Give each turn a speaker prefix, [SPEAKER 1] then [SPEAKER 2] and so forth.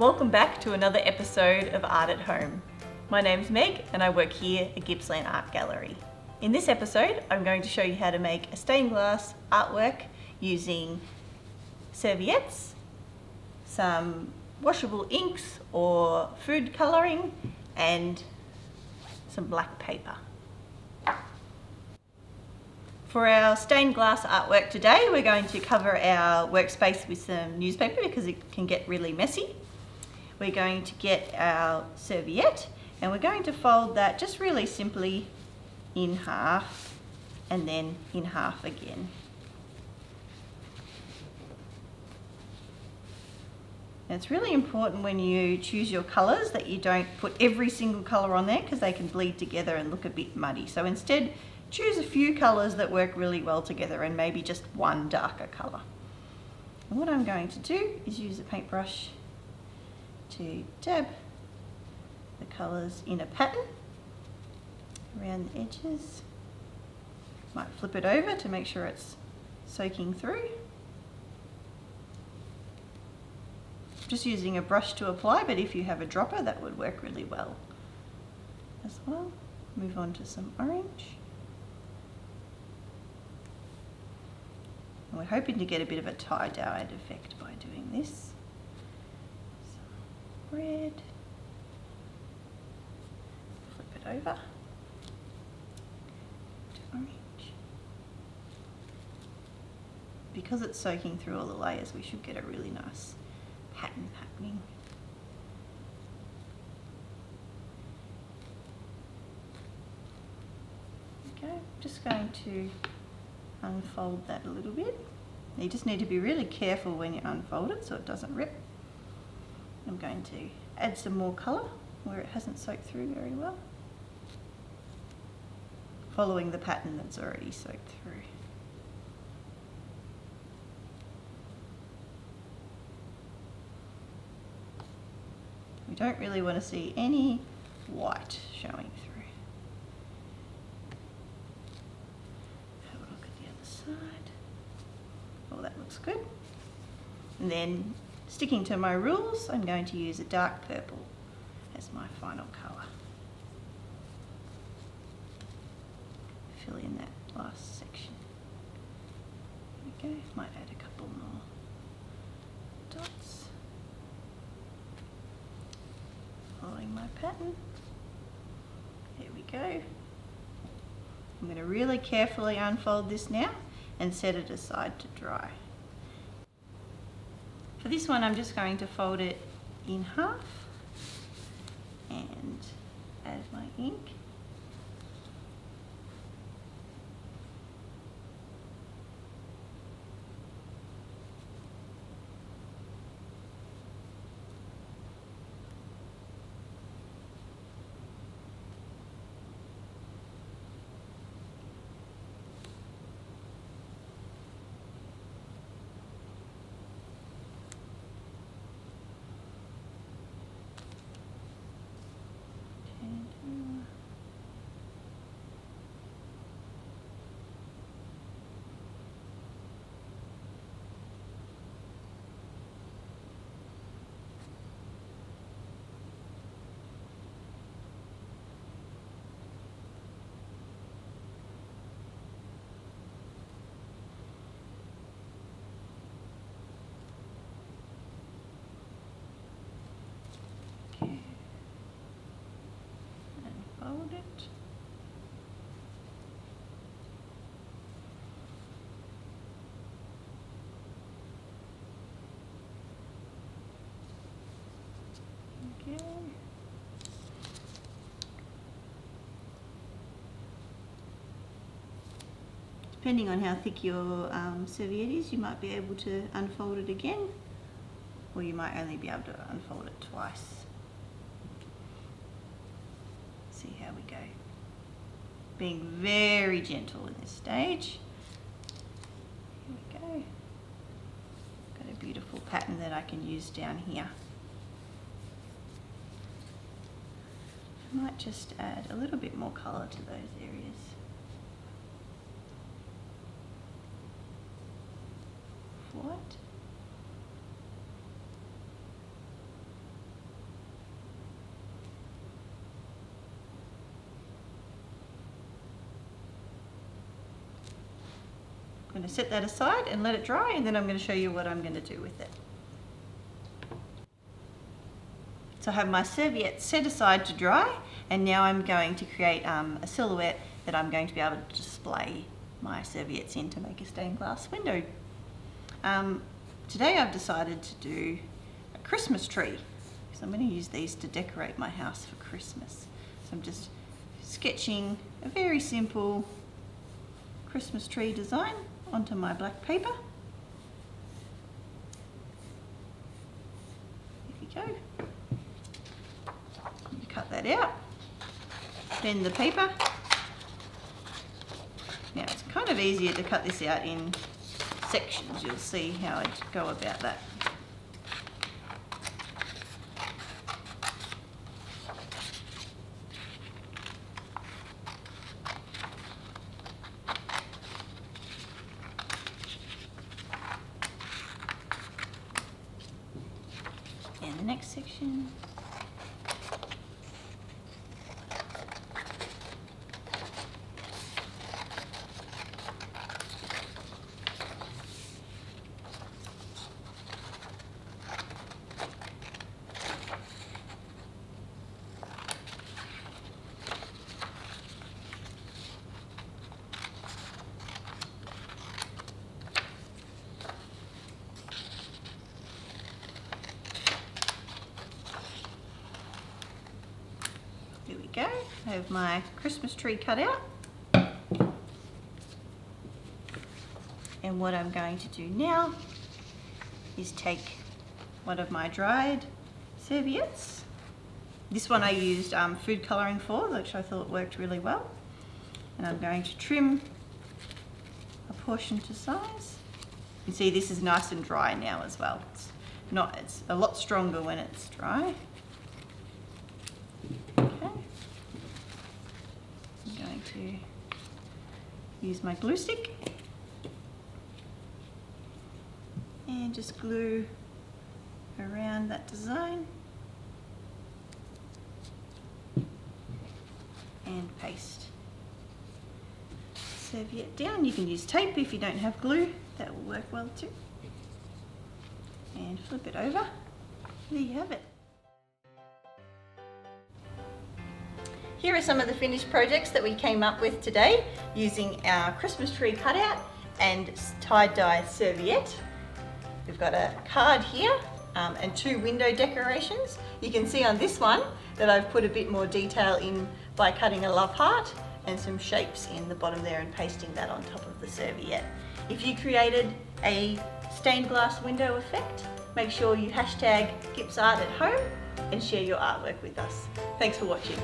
[SPEAKER 1] Welcome back to another episode of Art at Home. My name's Meg and I work here at Gippsland Art Gallery. In this episode, I'm going to show you how to make a stained glass artwork using serviettes, some washable inks or food colouring, and some black paper. For our stained glass artwork today, we're going to cover our workspace with some newspaper because it can get really messy. We're going to get our serviette and we're going to fold that just really simply in half and then in half again. And it's really important when you choose your colours that you don't put every single colour on there because they can bleed together and look a bit muddy. So instead, choose a few colours that work really well together and maybe just one darker colour. And what I'm going to do is use a paintbrush to dab the colours in a pattern around the edges. Might flip it over to make sure it's soaking through. Just using a brush to apply, but if you have a dropper that would work really well as well. Move on to some orange. And we're hoping to get a bit of a tie-dyed effect by doing this. Some red. Flip it over to orange. Because it's soaking through all the layers, we should get a really nice pattern happening. Okay, just going to unfold that a little bit. You just need to be really careful when you unfold it so it doesn't rip. I'm going to add some more colour where it hasn't soaked through very well, following the pattern that's already soaked through. We don't really want to see any white showing through. Have a look at the other side. Oh, that looks good. And then, sticking to my rules, I'm going to use a dark purple as my final colour. Fill in that last section. There we go. Might add a couple more dots. Following my pattern. There we go. I'm going to really carefully unfold this now and set it aside to dry. For this one, I'm just going to fold it in half and add my ink. Fold it. Okay. Depending on how thick your serviette is, you might be able to unfold it again, or you might only be able to unfold it twice. See how we go. Being very gentle in this stage. Here we go. Got a beautiful pattern that I can use down here. I might just add a little bit more colour to those areas. What? I'm going to set that aside and let it dry, and then I'm going to show you what I'm going to do with it. So I have my serviette set aside to dry, and now I'm going to create a silhouette that I'm going to be able to display my serviettes in to make a stained glass window. Today I've decided to do a Christmas tree, because I'm going to use these to decorate my house for Christmas. So I'm just sketching a very simple Christmas tree design onto my black paper. There we go. Cut that out. Bend the paper. Now it's kind of easier to cut this out in sections. You'll see how I go about that. And the next section. There we go, I have my Christmas tree cut out. And what I'm going to do now is take one of my dried serviettes. This one I used food colouring for, which I thought worked really well. And I'm going to trim a portion to size. You can see this is nice and dry now as well. It's a lot stronger when it's dry. To use my glue stick and just glue around that design and paste serviette down. You can use tape if you don't have glue, that will work well too. And flip it over. There you have it. Here are some of the finished projects that we came up with today using our Christmas tree cutout and tie-dye serviette. We've got a card here and 2 window decorations. You can see on this one that I've put a bit more detail in by cutting a love heart and some shapes in the bottom there and pasting that on top of the serviette. If you created a stained glass window effect, make sure you hashtag GipsArt at home and share your artwork with us. Thanks for watching.